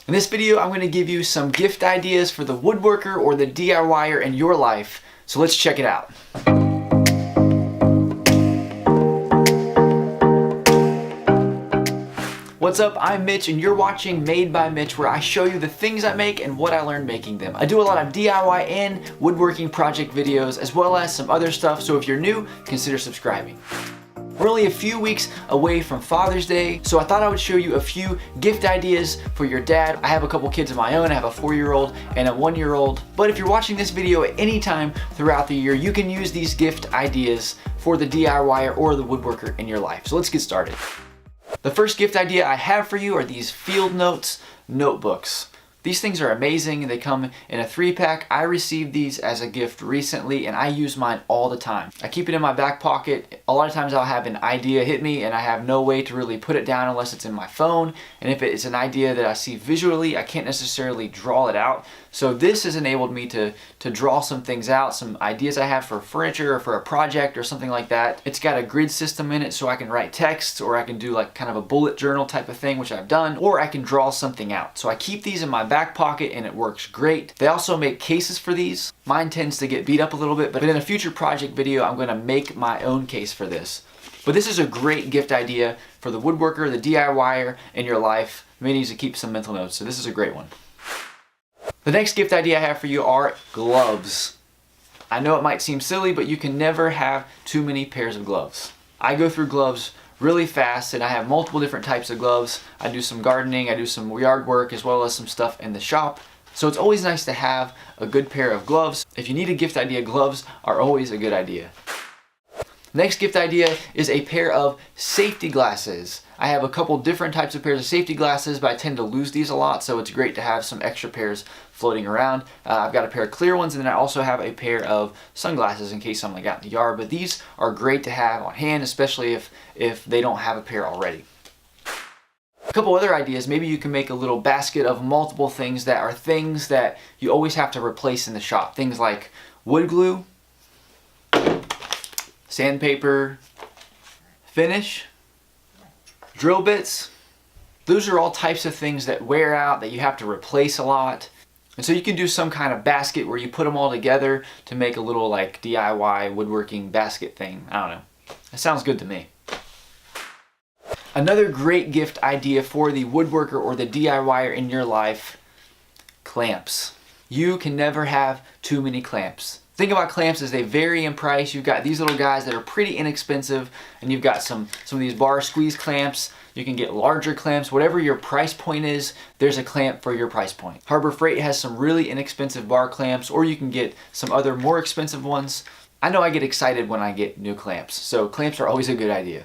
In this video, I'm going to give you some gift ideas for the woodworker or the DIYer in your life. So let's check it out. What's up? I'm Mitch and you're watching Made by Mitch, where I show you the things I make and what I learned making them. I do a lot of DIY and woodworking project videos as well as some other stuff, so if you're new, consider subscribing. We're only a few weeks away from Father's Day, so I thought I would show you a few gift ideas for your dad. I have a couple kids of my own. I have a 4-year-old and a 1-year-old. But if you're watching this video at any time throughout the year, you can use these gift ideas for the DIYer or the woodworker in your life. So let's get started. The first gift idea I have for you are these Fiela Notes notebooks. These things are amazing. They come in a 3-pack. I received these as a gift recently and I use mine all the time. I keep it in my back pocket. A lot of times I'll have an idea hit me and I have no way to really put it down unless it's in my phone. And if it's an idea that I see visually, I can't necessarily draw it out. So this has enabled me to draw some things out, some ideas I have for furniture or for a project or something like that. It's got a grid system in it so I can write text, or I can do like kind of a bullet journal type of thing, which I've done, or I can draw something out. So I keep these in my back pocket and it works great. They also make cases for these. Mine tends to get beat up a little bit, but in a future project video, I'm going to make my own case for this. But this is a great gift idea for the woodworker, the DIYer in your life. You may need to keep some mental notes, so this is a great one. The next gift idea I have for you are gloves. I know it might seem silly, but you can never have too many pairs of gloves. I go through gloves really fast and I have multiple different types of gloves. I do some gardening, I do some yard work, as well as some stuff in the shop. So it's always nice to have a good pair of gloves. If you need a gift idea, gloves are always a good idea. Next gift idea is a pair of safety glasses. I have a couple different types of pairs of safety glasses, but I tend to lose these a lot, so it's great to have some extra pairs floating around. I've got a pair of clear ones, and then I also have a pair of sunglasses in case I'm like out in the yard, but these are great to have on hand, especially if they don't have a pair already. A couple other ideas, maybe you can make a little basket of multiple things that are things that you always have to replace in the shop. Things like wood glue, sandpaper, finish, drill bits. Those are all types of things that wear out, that you have to replace a lot. And so you can do some kind of basket where you put them all together to make a little like DIY woodworking basket thing. I don't know. That sounds good to me. Another great gift idea for the woodworker or the DIYer in your life: clamps. You can never have too many clamps. Think about clamps as they vary in price. You've got these little guys that are pretty inexpensive, and you've got some of these bar squeeze clamps. You can get larger clamps. Whatever your price point is, there's a clamp for your price point. Harbor Freight has some really inexpensive bar clamps, or you can get some other more expensive ones. I know I get excited when I get new clamps, so clamps are always a good idea.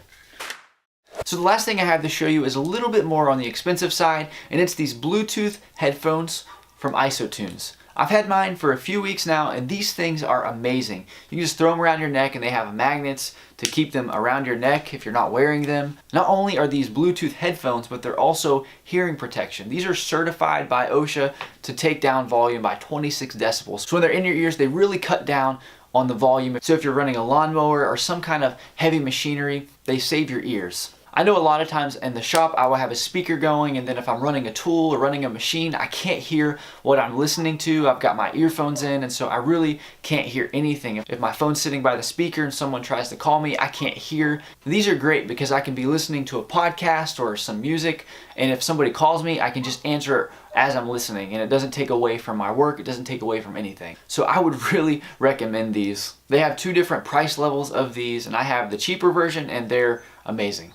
So the last thing I have to show you is a little bit more on the expensive side, and it's these Bluetooth headphones from IsoTunes. I've had mine for a few weeks now, and these things are amazing. You can just throw them around your neck, and they have magnets to keep them around your neck if you're not wearing them. Not only are these Bluetooth headphones, but they're also hearing protection. These are certified by OSHA to take down volume by 26 decibels. So when they're in your ears, they really cut down on the volume. So if you're running a lawnmower or some kind of heavy machinery, they save your ears. I know a lot of times in the shop I will have a speaker going, and then if I'm running a tool or running a machine, I can't hear what I'm listening to. I've got my earphones in, and so I really can't hear anything. If my phone's sitting by the speaker and someone tries to call me, I can't hear. These are great because I can be listening to a podcast or some music, and if somebody calls me, I can just answer as I'm listening, and it doesn't take away from my work. It doesn't take away from anything. So I would really recommend these. They have 2 different price levels of these, and I have the cheaper version, and they're amazing.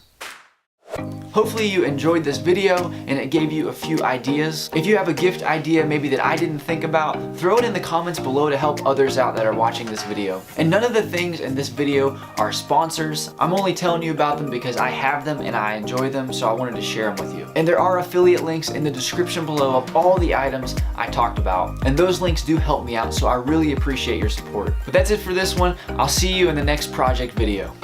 Hopefully you enjoyed this video and it gave you a few ideas. If you have a gift idea maybe that I didn't think about, throw it in the comments below to help others out that are watching this video. And none of the things in this video are sponsors. I'm only telling you about them because I have them and I enjoy them, so I wanted to share them with you. And there are affiliate links in the description below of all the items I talked about. And those links do help me out, so I really appreciate your support. But that's it for this one. I'll see you in the next project video.